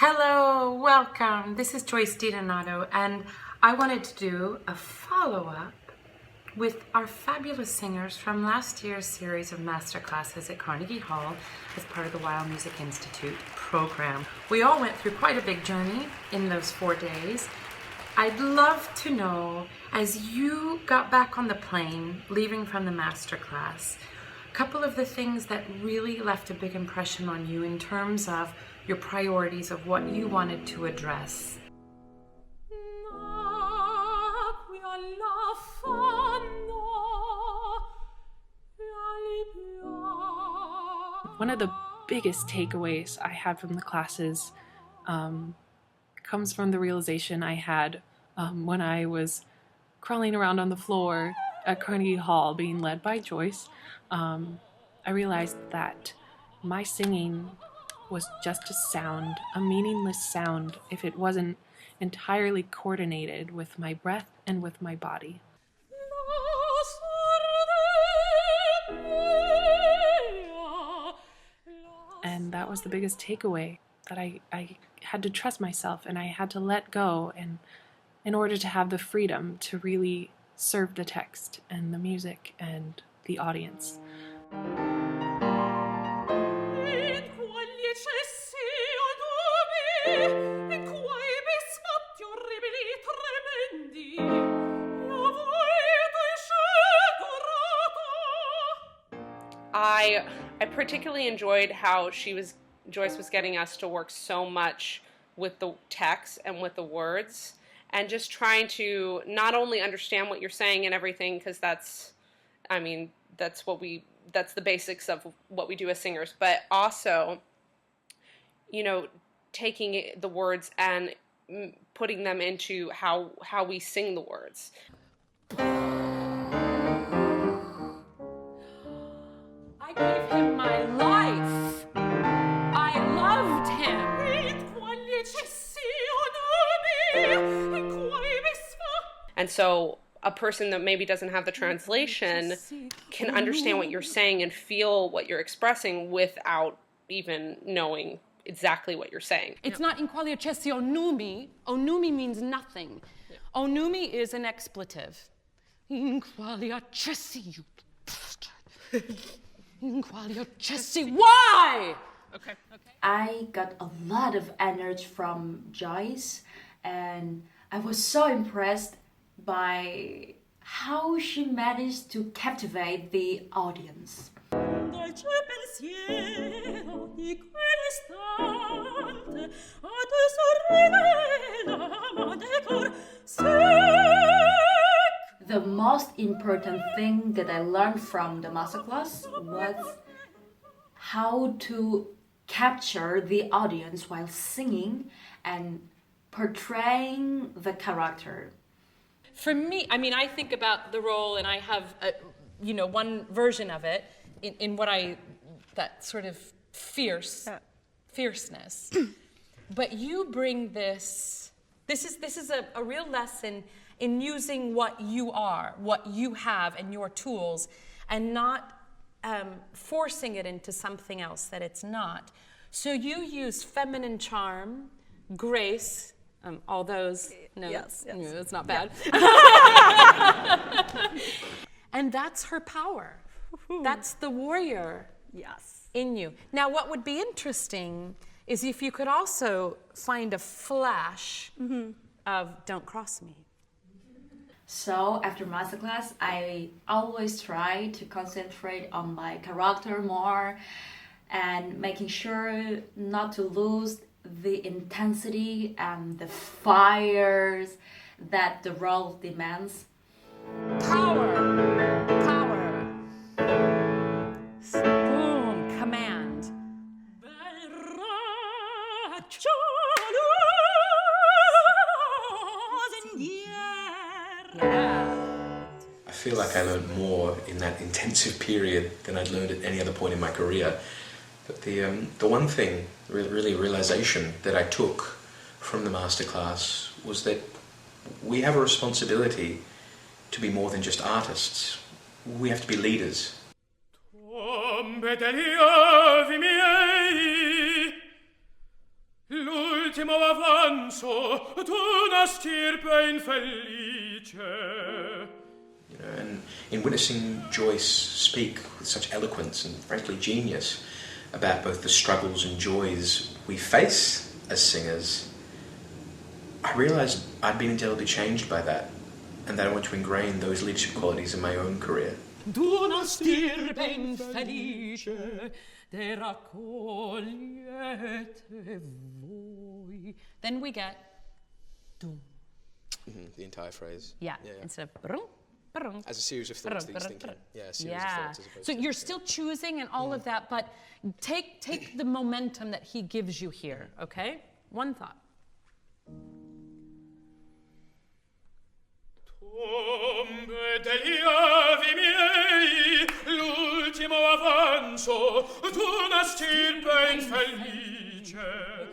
Hello, welcome. This is Joyce DiDonato, and I wanted to do a follow-up with our fabulous singers from last year's series of masterclasses at Carnegie Hall as part of the Wild Music Institute program. We all went through quite a big journey in those 4 days. I'd love to know, as you got back on the plane, leaving from the masterclass, a couple of the things that really left a big impression on you in terms of your priorities of what you wanted to address. One of the biggest takeaways I had from the classes comes from the realization I had when I was crawling around on the floor at Carnegie Hall being led by Joyce. I realized that my singing was just a sound, a meaningless sound, if it wasn't entirely coordinated with my breath and with my body. And that was the biggest takeaway, that I had to trust myself and I had to let go, and in order to have the freedom to really serve the text and the music and the audience. I particularly enjoyed how Joyce was getting us to work so much with the text and with the words, and just trying to not only understand what you're saying and everything, because that's the basics of what we do as singers, but also, taking the words and putting them into how we sing the words. I gave him my life. I loved him. And so a person that maybe doesn't have the translation can understand what you're saying and feel what you're expressing without even knowing exactly what you're saying. It's not in qualia cessi onumi. Onumi means nothing. Onumi is an expletive. In qualia cessi, you bastard. In qualia cessi. Why? Okay. I got a lot of energy from Joyce, and I was so impressed by how she managed to captivate the audience. The most important thing that I learned from the masterclass was how to capture the audience while singing and portraying the character. For me, I think about the role, and I have, one version of it in that sort of fierceness. But you bring this is a real lesson in using what you are, what you have, and your tools, and not forcing it into something else that it's not. So you use feminine charm, grace, all those notes. Yes. It's not bad. Yeah. And that's her power. That's the warrior in you. Now, what would be interesting is if you could also find a flash of "Don't Cross Me." So after masterclass, I always try to concentrate on my character more and making sure not to lose the intensity and the fires that the role demands. Power. Boom, command. I feel like I learned more in that intensive period than I'd learned at any other point in my career. But the one thing, really realization that I took from the masterclass was that we have a responsibility to be more than just artists. We have to be leaders. l'ultimo avanzo d'una stirpe infelice. You know, and in witnessing Joyce speak with such eloquence and frankly genius about both the struggles and joys we face as singers, I realised I'd been indelibly changed by that, and that I want to ingrain those leadership qualities in my own career. D'una stirpe infelice de raccogliete voi. Then we get dum. The entire phrase. Yeah, instead of brung, brung. As a series of thoughts that he's thinking. Yeah, a series of thoughts as opposed So to... you're still choosing and all of that, but take the momentum that he gives you here, okay? One thought. Tombe degli avi miei, l'ultimo avanzo d'una stirpe infelice.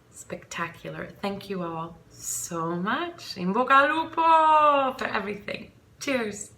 Spectacular. Thank you all so much. In bocca al lupo for everything. Cheers.